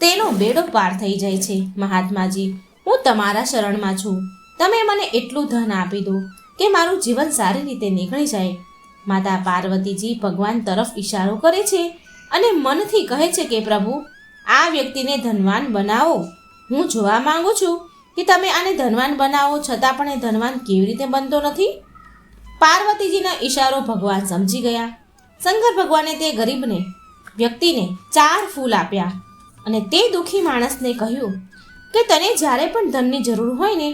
[SPEAKER 1] તેનો બેડો પાર થઈ જાય છે. મહાત્માજી, હું તમારા શરણમાં છું. તમે મને એટલું ધન આપી દો કે મારું જીવન સારી રીતે નીકળી જાય. માતા પાર્વતીજી ભગવાન તરફ ઈશારો કરે છે અને મનથી કહે છે કે પ્રભુ, આ વ્યક્તિને ધનવાન બનાવો. હું જોવા માંગુ છું કે તમે આને ધનવાન બનાવો છતાં પણ એ ધનવાન કેવી રીતે બનતો નથી. પાર્વતીજીનો ઈશારો ભગવાન સમજી ગયા. શંકર ભગવાને તે વ્યક્તિને 4 ફૂલ આપ્યા અને તે દુઃખી માણસને કહ્યું કે તને જ્યારે પણ ધનની જરૂર હોય ને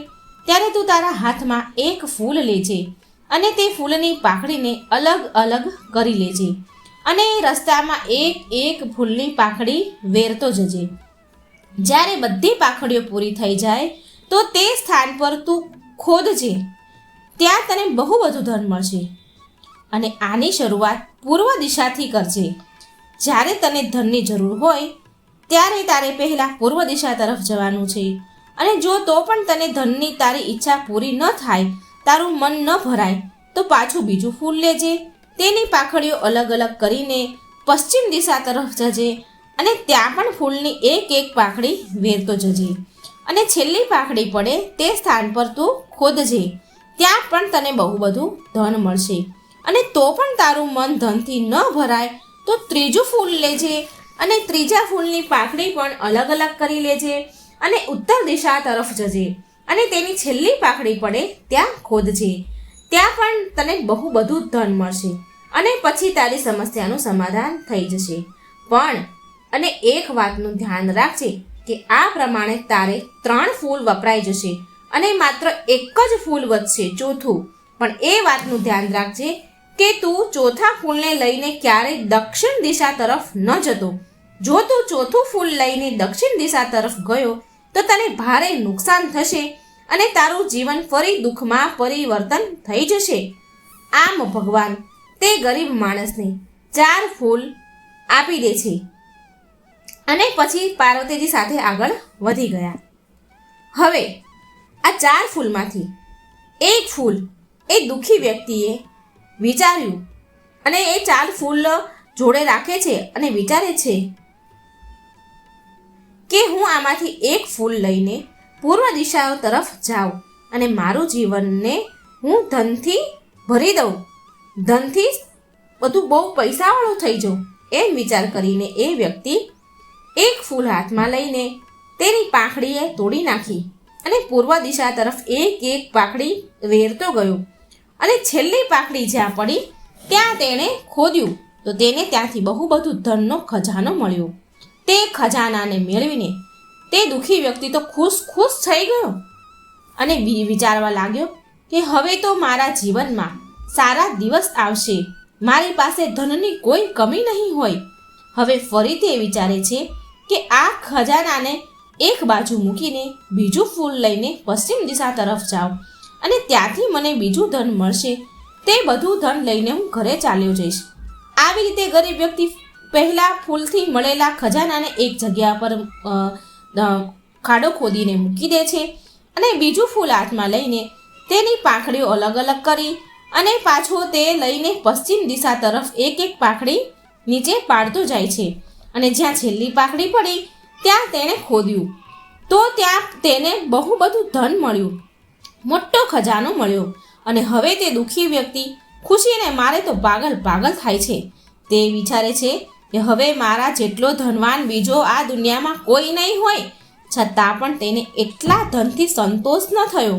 [SPEAKER 1] ત્યારે તું તારા હાથમાં એક ફૂલ લેજે અને તે ફૂલની પાંખડીને અલગ અલગ કરી લેજે અને રસ્તામાં એક ફૂલની પાંખડી વેરતો જજે. જ્યારે બધી પાંખડીઓ પૂરી થઈ જાય તો તે સ્થાન પર તું ખોદજે. ત્યાં તને બહુ બધું ધન મળશે અને આની શરૂઆત પૂર્વ દિશાથી કરજે. જ્યારે તને ધનની જરૂર હોય ત્યારે તારે પહેલાં પૂર્વ દિશા તરફ જવાનું છે અને જો તો પણ તને ધનની તારી ઈચ્છા પૂરી ન થાય, તારું મન ન ભરાય, તો પાછું બીજું ફૂલ લેજે. તેની પાંખડીઓ અલગ અલગ કરીને પશ્ચિમ દિશા તરફ જજે અને ત્યાં પણ ફૂલની એક પાંખડી વેરતો જજે અને છેલ્લી પાંખડી પડે તે સ્થાન પર તું ખોદજે. ત્યાં પણ તને બહુ બધું ધન મળશે અને તો પણ તારું મન ધનથી ન ભરાય તો ત્રીજું ફૂલ લેજે અને ત્રીજા ફૂલની પાંખડી પણ અલગ અલગ કરી લેજે અને ઉત્તર દિશા તરફ જજે અને તેની છેલ્લી પાંખડી પડે ત્યાં ખોદજે. ત્યાં પણ તને બહુ બધું ધન મળશે અને પછી તારી સમસ્યાનું સમાધાન થઈ જશે. અને એક વાતનું ધ્યાન રાખજે કે આ પ્રમાણે તારે 3 ફૂલ વપરાઈ જશે અને માત્ર એક જ ફૂલ વધશે, ચોથું. પણ એ વાતનું ધ્યાન રાખજે કે તું ચોથા ફૂલને લઈને ક્યારેય દક્ષિણ દિશા તરફ ન જતો. જો તું ચોથું ફૂલ લઈને દક્ષિણ દિશા તરફ ગયો તો તને ભારે નુકસાન થશે અને તારું જીવન ફરી દુઃખમાં પરિવર્તન થઈ જશે. આમ ભગવાન તે ગરીબ માણસને 4 ફૂલ આપી દે છે અને પછી પાર્વતીજી સાથે આગળ વધી ગયા. હવે આ 4 ફૂલમાંથી એક ફૂલ એ દુઃખી વ્યક્તિએ વિચાર્યું અને એ 4 ફૂલ જોડે રાખે છે અને વિચારે છે કે હું આમાંથી એક ફૂલ લઈને પૂર્વ દિશાઓ તરફ જાઉં અને મારું જીવનને હું ધનથી ભરી દઉં, ધનથી બધું બહુ પૈસાવાળો થઈ જાઉં, એમ વિચાર કરીને એ વ્યક્તિ એક ફૂલ હાથમાં લઈને તેની પાંખડીએ તોડી નાખી અને પૂર્વ દિશા તરફ એક એક પાંખડી વેરતો ગયો અને છેલ્લી પાંખડી જ્યાં પડી ત્યાં તેણે ખોદ્યું તો તેને ત્યાંથી બહુ બધું ધનનો ખજાનો મળ્યો. તે ખજાનાને મેળવીને તે દુઃખી વ્યક્તિ તો ખુશ થઈ ગયો અને વિચારવા લાગ્યો કે હવે તો મારા જીવનમાં સારા દિવસ આવશે, મારી પાસે ધનની કોઈ કમી નહીં હોય. હવે ફરી તે વિચારે છે કે આ ખજાનાને એક બાજુ મૂકીને બીજું ફૂલ લઈને પશ્ચિમ દિશા તરફ જાઉં અને ત્યાંથી મને બીજું ધન મળશે, તે બધું ધન લઈને હું ઘરે ચાલ્યો જઈશ. આવી રીતે ગરીબ વ્યક્તિ પહેલા ફૂલથી મળેલા ખજાનાને એક જગ્યા પર ખાડો ખોદીને મૂકી દે છે અને બીજું ફૂલ હાથમાં લઈને તેની પાંખડીઓ અલગ અલગ કરી અને પાછો તે લઈને પશ્ચિમ દિશા તરફ એક એક પાંખડી નીચે પાડતો જાય છે અને જ્યાં છેલ્લી પાંખડી પડી ત્યાં તેણે ખોદ્યું તો ત્યાં તેને બહુ બધું ધન મળ્યું, મોટો ખજાનો મળ્યો અને હવે તે દુઃખી વ્યક્તિ ખુશીને મારે તો પાગલ થાય છે. તે વિચારે છે કે હવે મારા જેટલો ધનવાન બીજો આ દુનિયામાં કોઈ નહીં હોય, છતાં પણ તેને એટલા ધનથી સંતોષ ન થયો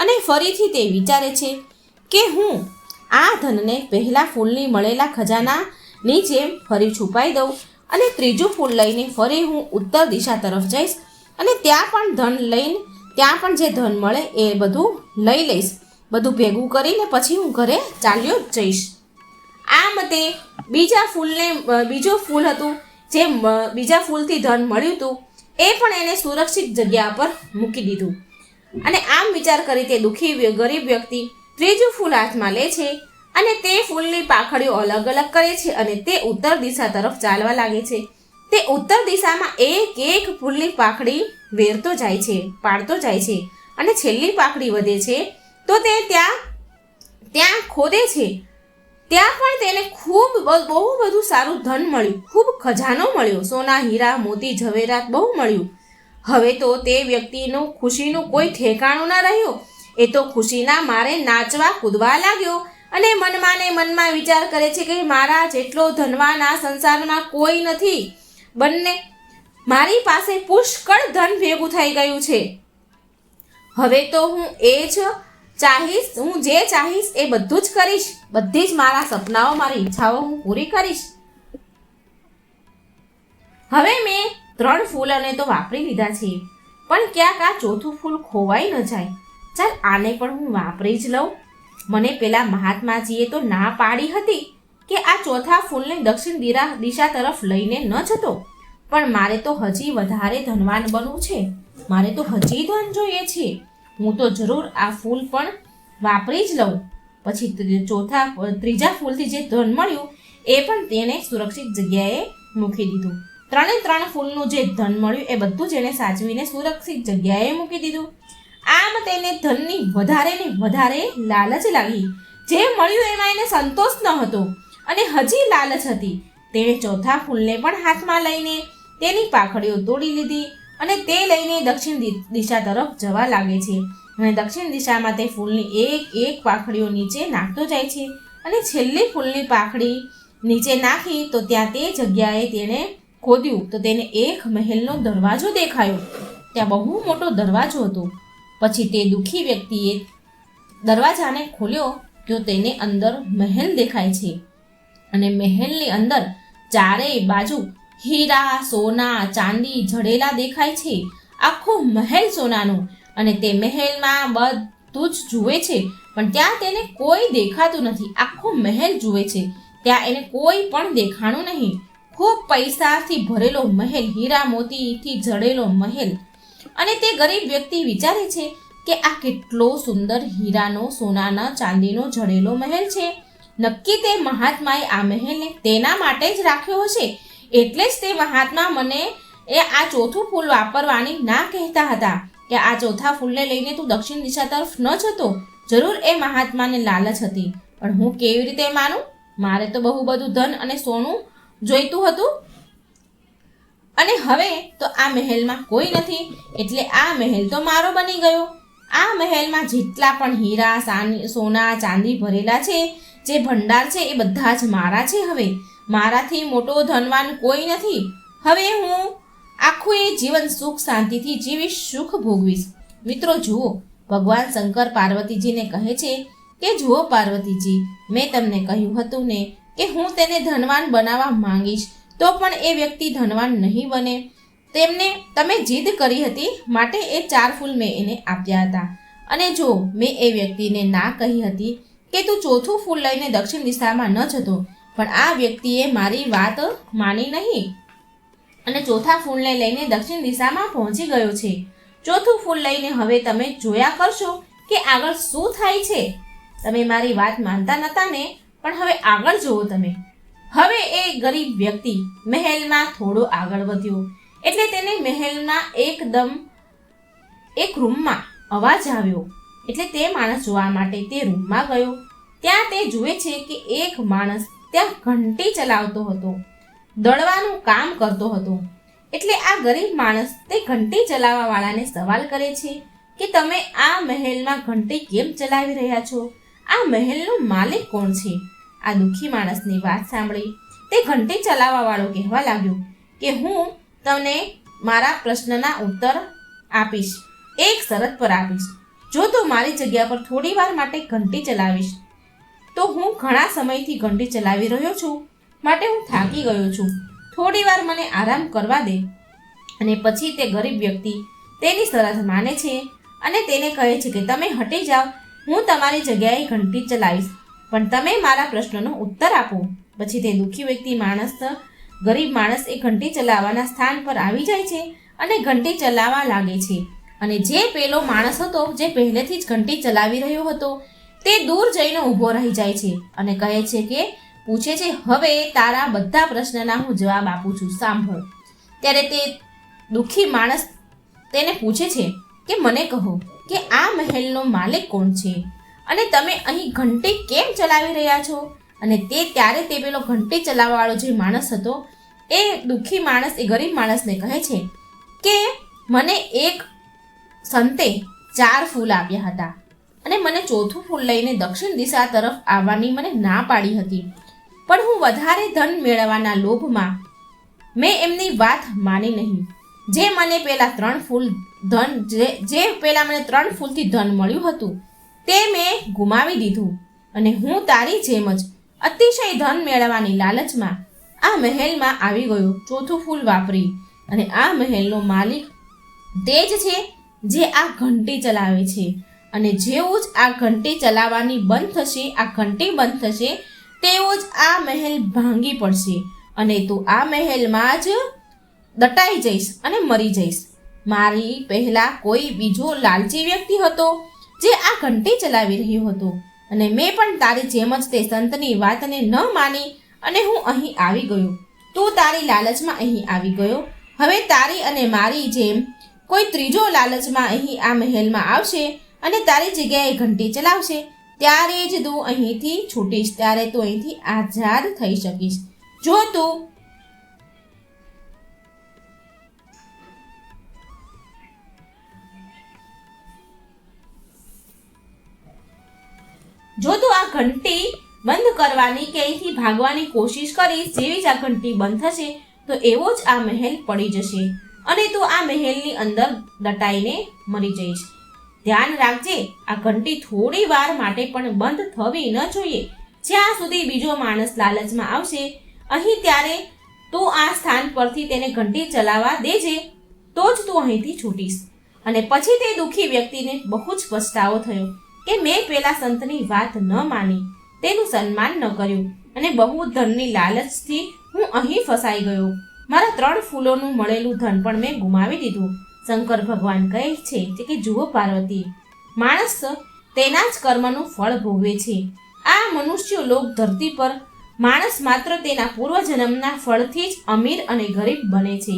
[SPEAKER 1] અને ફરીથી તે વિચારે છે કે હું આ ધનને પહેલા ફૂલની મળેલા ખજાનાની જેમ ફરી છુપાઈ દઉં અને ત્રીજું ફૂલ લઈને ફરી હું ઉત્તર દિશા તરફ જઈશ અને ત્યાં પણ જે ધન મળે એ બધું લઈ લઈશ, બધું ભેગું કરીને પછી હું ઘરે ચાલ્યો જ જઈશ. આમ તે બીજું ફૂલ હતું જે બીજા ફૂલથી ધન મળ્યું હતું એ પણ એને સુરક્ષિત જગ્યા પર મૂકી દીધું અને આમ વિચાર કરી તે ગરીબ વ્યક્તિ ત્રીજું ફૂલ હાથમાં લે છે અને તે ફૂલની પાંખડીઓ અલગ અલગ કરે છે અને તે ઉત્તર દિશા તરફ ચાલવા લાગે છે. તે ઉત્તર દિશામાં એક એક ફૂલની પાંખડી વેરતો જાય છે, પાડતો જાય છે અને છેલ્લી પાંખડી વધે છે તો તે ત્યાં ખોદે છે. ત્યાં પણ તેને બહુ બધું સારું ધન મળ્યું, ખૂબ ખજાનો મળ્યો, સોના હીરા મોતી ઝવેરાત બહુ મળ્યું. હવે તો તે વ્યક્તિનું ખુશીનું કોઈ ઠેકાણું ન રહ્યું. એ તો ખુશીના મારે નાચવા કૂદવા લાગ્યો અને મનમાં વિચાર કરે છે કે મારા જેટલો ધનવાન આ સંસારમાં કોઈ નથી, મારી પાસે પુષ્કળ ધન ભેગું થઈ ગયું છે. હવે તો હું જે ચાહીશ એ બધું જ કરીશ, બધી જ મારા સપનાઓ મારી ઈચ્છાઓ હું પૂરી કરીશ. હવે મેં 3 ફૂલોને તો વાપરી લીધા છે પણ ક્યાંક આ ચોથું ફૂલ ખોવાઈ ન જાય, ચાલ આને પણ હું વાપરી જ લઉં. મને પેલા મહાત્માજીએ તો ના પાડી હતી કે આ ચોથા ફૂલને દક્ષિણ દિશા તરફ લઈને ન જતો, પણ મારે તો હજી વધારે ધનવાન બનવું છે, મારે તો હજી ધન જોઈએ છે. હું તો જરૂર આ ફૂલ પણ વાપરી જ લઉં. પછી ત્રીજા ફૂલથી જે ધન મળ્યું એ પણ તેને સુરક્ષિત જગ્યાએ મૂકી દીધું. 3 ફૂલનું જે ધન મળ્યું એ બધું જ એને સાચવીને સુરક્ષિત જગ્યાએ મૂકી દીધું. આમ તેને ધનની વધારે લાલચ લાગી. જે મળ્યું એમાં એને સંતોષ ન હતો અને હજી લાલચ હતી. તેણે ચોથા ફૂલને પણ હાથમાં લઈને તેની પાંખડીઓ તોડી લીધી અને તે લઈને દક્ષિણ દિશા તરફ જવા લાગે છે અને દક્ષિણ દિશામાં તે ફૂલની એક પાંખડીઓ નીચે નાખતો જાય છે અને છેલ્લી ફૂલની પાંખડી નીચે નાખી તો ત્યાં તે જગ્યાએ તેણે ખોદ્યું તો તેને એક મહેલનો દરવાજો દેખાયો. ત્યાં બહુ મોટો દરવાજો હતો. પછી તે દુઃખી વ્યક્તિએ દરવાજાને ખોલ્યો તો તેને અંદર મહેલ દેખાય છે અને મહેલની અંદર ચારેય બાજુ હીરા સોના ચાંદી જડેલા દેખાય છે. આખો મહેલ સોનાનો અને તે મહેલમાં બધું જ જુએ છે પણ ત્યાં તેને કોઈ દેખાતું નથી. આખો મહેલ જુએ છે, ત્યાં એને કોઈ પણ દેખાણું નહીં. ખૂબ પૈસાથી ભરેલો મહેલ, હીરા મોતીથી જડેલો મહેલ. અને તે ગરીબ વ્યક્તિ વિચારે છે કે આ કેટલો સુંદર હીરાનો સોનાના ચાંદીનો જડેલો મહેલ છે. નક્કી તે મહાત્માએ આ મહેલને તેના માટે જ રાખ્યો હશે, એટલે જ તે મહાત્મા મને આ ચોથું ફૂલ વાપરવાની ના કહેતા હતા કે કે આ ચોથા ફૂલને લઈને તું દક્ષિણ દિશા તરફ ન જતો? જરૂર એ મહાત્માને લાલચ હતી, પણ હું કેવી રીતે માનું? મારે તો બહુ બધું ધન અને સોનું જોઈતું હતું, અને હવે તો આ મહેલમાં કોઈ નથી, એટલે આ મહેલ તો મારો બની ગયો. આ મહેલમાં જેટલા પણ હીરા, સોના, ચાંદી ભરેલા છે, જે ભંડાર છે, એ બધા જ મારા છે. હવે મારાથી મોટો ધનવાન કોઈ નથી. હવે હું આખું એ જીવન સુખ શાંતિથી જીવીશ, સુખ ભોગવીશ. મિત્રો જુઓ, ભગવાન શંકર પાર્વતીજીને કહે છે કે જુઓ પાર્વતીજી, મેં તમને કહ્યું હતું ને કે હું તેને ધનવાન બનાવવા માંગીશ, તો પણ એ વ્યક્તિ ધનવાન નહીં બને. તમે જીદ કરી હતી, માટે એ 4 ફૂલ મેં એને આપ્યા હતા. અને જો મેં એ વ્યક્તિને ના કહી હતી કે તું ચોથું ફૂલ લઈને દક્ષિણ દિશામાં ન જતો, પણ આ વ્યક્તિએ મારી વાત માની નહીં અને ચોથા ફૂલને લઈને દક્ષિણ દિશામાં પહોંચી ગયો છે. ચોથું ફૂલ લઈને હવે તમે જોયા કરશો કે આગળ શું થાય છે. તમે મારી વાત માનતા નહોતા ને, પણ હવે આગળ જુઓ તમે. હવે એ ગરીબ વ્યક્તિ મહેલમાં થોડો આગળ વધ્યો, એટલે તેને મહેલના એક રૂમમાં અવાજ આવ્યો. એટલે તે માણસ જોવા માટે તે રૂમમાં ગયો. ત્યાં તે જુએ છે કે એક માણસ ત્યાં ઘંટી ચલાવતો હતો, દળવાનું કામ કરતો હતો. એટલે આ ગરીબ માણસ તે ઘંટી ચલાવવા વાળાને સવાલ કરે છે કે તમે આ મહેલમાં ઘંટી કેમ ચલાવી રહ્યા છો? આ મહેલનો માલિક કોણ છે? આ દુઃખી માણસની વાત સાંભળી તે ઘંટી ચલાવવા વાળો કહેવા લાગ્યો કે હું તમને મારા પ્રશ્નના ઉત્તર આપીશ, એક શરત પર આપીશ. જો તું મારી જગ્યા પર થોડી વાર માટે ઘંટી ચલાવીશ, તો હું ઘણા સમયથી ઘંટી ચલાવી રહ્યો છું, માટે હું થાકી ગયો છું. થોડી વાર મને આરામ કરવા દે. અને પછી તે ગરીબ વ્યક્તિ તેની શરત માને છે અને તેને કહે છે કે તમે હટી જાઓ, હું તમારી જગ્યાએ ઘંટી ચલાવીશ, પણ તમે મારા પ્રશ્નનો ઉત્તર આપો. પછી તે દુઃખી વ્યક્તિ ગરીબ માણસ એ ઘંટી ચલાવવાના સ્થાન પર આવી જાય છે અને ઘંટી ચલાવવા લાગે છે. અને જે પેલો માણસ હતો, જે પહેલેથી જ ઘંટી ચલાવી રહ્યો હતો, તે દૂર જઈને ઊભો રહી જાય છે અને કહે છે કે પૂછે છે, હવે તારા બધા પ્રશ્નના હું જવાબ આપું છું, સાંભળ. ત્યારે તે દુઃખી માણસ તેને પૂછે છે કે મને કહો કે આ મહેલનો માલિક કોણ છે અને તમે અહીં ઘંટી કેમ ચલાવી રહ્યા છો? અને ત્યારે તે પેલો ઘંટી ચલાવવાવાળો જે માણસ હતો, એ દુઃખી માણસ એ ગરીબ માણસને કહે છે કે મને એક સંતે 4 ફૂલ આપ્યા હતા અને મને ચોથું ફૂલ લઈને દક્ષિણ દિશા તરફ આવવાની મને ના પાડી હતી, પણ હું વધારે ધન મેળવવાના લોભમાં મેં એમની વાત માની નહીં. જે મને પેલા 3 ફૂલ ધન જે પેલા મને 3 ફૂલથી ધન મળ્યું હતું, તે મેં ગુમાવી દીધું. અને હું તારી જેમ જ અતિશય ધન મેળવવાની લાલચમાં આ મહેલમાં આવી ગયો, ચોથું ફૂલ વાપરી. અને આ મહેલનો માલિક તે જ છે જે આ ઘંટી ચલાવે છે. અને જેવું જ આ ઘંટી ચલાવવાની બંધ થશે, આ ઘંટી બંધ થશે, તેવો જ આ મહેલ ભાંગી પડશે અને તું આ મહેલમાં જ દટાઈ જઈશ અને મરી જઈશ. મારી પહેલા કોઈ બીજો લાલચી વ્યક્તિ હતો જે આ ઘંટી ચલાવી રહ્યો હતો, અને મેં પણ તારી જેમ જ તે સંતની વાતને ન માની અને હું અહીં આવી ગયો. તું તારી લાલચમાં અહીં આવી ગયો. હવે તારી અને મારી જેમ કોઈ ત્રીજો લાલચમાં અહીં આ મહેલમાં આવશે અને તારી જગ્યાએ ઘંટી ચલાવશે, ત્યારે જ તું અહીંથી છૂટીશ, ત્યારે તું અહીંથી આઝાદ થઈ શકીશ. જો તું આ ઘંટી બંધ કરવાની કે અહીંથી ભાગવાની કોશિશ કરીશ, જેવી જ આ ઘંટી બંધ થશે તો એવો જ આ મહેલ પડી જશે અને તું આ મહેલની અંદર દટાઈને મરી જઈશ. ધ્યાન રાખજે, આ ઘંટી થોડી વાર માટે પણ બંધ થવી ન જોઈએ. જ્યાં સુધી બીજો માણસ લાલચમાં આવશે અહીં, ત્યારે તું આ સ્થાન પરથી તેને ઘંટી ચલાવવા દેજે, તો જ તું અહીંથી છૂટીશ. અને પછી તે દુઃખી વ્યક્તિને બહુ જ પછતાવો થયો કે મેં પેલા સંતની વાત ન માની, તેનું સન્માન ન કર્યું અને બહુ ધનની લાલચથી હું અહીં ફસાઈ ગયો. મારા 3 ફૂલોનું મળેલું ધન પણ મેં ગુમાવી દીધું. શંકર ભગવાન કહે છે કે જુઓ પાર્વતી, માણસ તેના જ કર્મનું ફળ ભોગવે છે. આ મનુષ્ય લોક ધરતી પર માણસ માત્ર તેના પૂર્વજન્મના ફળથી જ અમીર અને ગરીબ બને છે.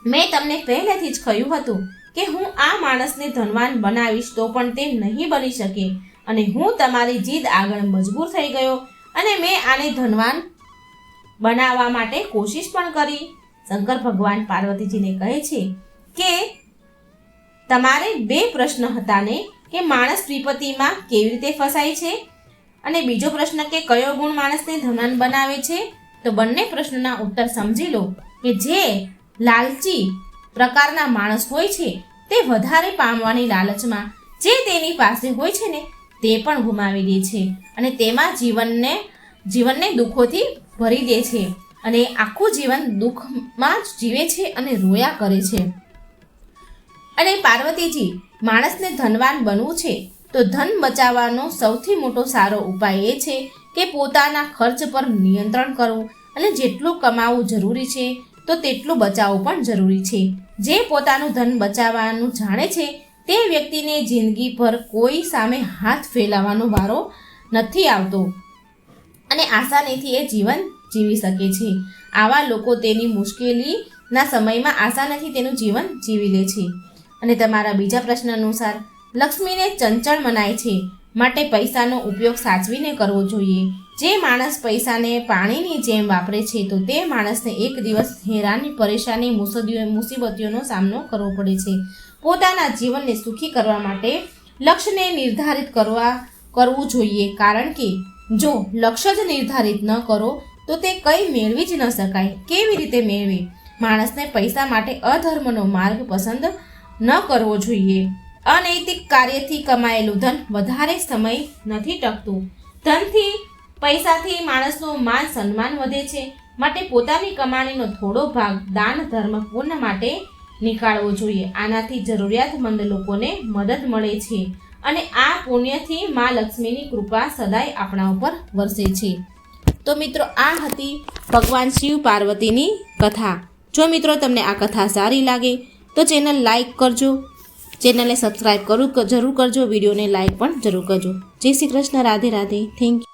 [SPEAKER 1] મેં તમને પહેલેથી જ કહ્યું હતું કે હું આ માણસને ધનવાન બનાવીશ તો પણ તે નહીં બની શકે અને હું તમારી જીદ આગળ મજબૂર થઈ ગયો અને મેં આને ધનવાન બનાવવા માટે કોશિશ પણ કરી. શંકર ભગવાન પાર્વતીજીને કહે છે કે તમારે બે પ્રશ્ન હતા ને, કે માણસ વિપત્તિમાં કેવી રીતે ફસાય છે અને બીજો પ્રશ્ન કે કયો ગુણ માણસને ધનવાન બનાવે છે. તો બંને પ્રશ્નના ઉત્તર સમજી લો કે જે લાલચી પ્રકારના માણસ હોય છે તે વધારે પામવાની લાલચમાં જે તેની પાસે હોય છે ને તે પણ ગુમાવી દે છે અને તેમાં જીવનને દુઃખોથી ભરી દે છે અને આખું જીવન દુઃખમાં જ જીવે છે અને રોયા કરે છે. અને પાર્વતીજી, માણસને ધનવાન બનવું છે તો ધન બચાવવાનો સૌથી મોટો સારો ઉપાય એ છે કે પોતાના ખર્ચ પર નિયંત્રણ કરવું અને જેટલું કમાવું જરૂરી છે તો તેટલું બચાવવું પણ જરૂરી છે. જે પોતાનું ધન બચાવવાનું જાણે છે તે વ્યક્તિને જિંદગીભર કોઈ સામે હાથ ફેલાવવાનો વારો નથી આવતો અને આસાનીથી એ જીવન જીવી શકે છે. આવા લોકો તેની મુશ્કેલીના સમયમાં આસાનીથી તેનું જીવન જીવી લે છે. અને તમારા બીજા પ્રશ્ન અનુસાર લક્ષ્મીને ચંચળ મનાય છે, માટે પૈસાનો ઉપયોગ સાચવીને કરવો જોઈએ. જે માણસ પૈસાને પાણીની જેમ વાપરે છે તો તે માણસને એક દિવસ હેરાની, પરેશાની, મુસીબતીઓનો સામનો કરવો પડે છે. પોતાના જીવનને સુખી કરવા માટે લક્ષ્યને નિર્ધારિત કરવું જોઈએ, કારણ કે જો લક્ષ્ય જ નિર્ધારિત ન કરો તો તે કંઈ મેળવી જ ન શકાય. કેવી રીતે મેળવે? માણસને પૈસા માટે અધર્મનો માર્ગ પસંદ ન કરવો જોઈએ. અનૈતિક કાર્યથી કમાયેલું ધન વધારે સમય નથી ટકતું. ધનથી, પૈસાથી માણસનું માન સન્માન વધે છે, માટે પોતાની કમાણીનો થોડો ભાગ દાન, ધર્મ, પુણ્ય માટે નીકાળવો જોઈએ. આનાથી જરૂરિયાતમંદ લોકોને મદદ મળે છે અને આ પુણ્યથી મા લક્ષ્મીની કૃપા સદાય આપણા ઉપર વરસે છે. તો મિત્રો, આ હતી ભગવાન શિવ પાર્વતીની કથા. જો મિત્રો તમને આ કથા સારી લાગે તો ચેનલ લાઈક કરજો, ચેનલને સબસ્ક્રાઈબ જરૂર કરજો, વિડીયોને લાઈક પણ જરૂર કરજો. જય શ્રી કૃષ્ણ. રાધે રાધે. Thank you.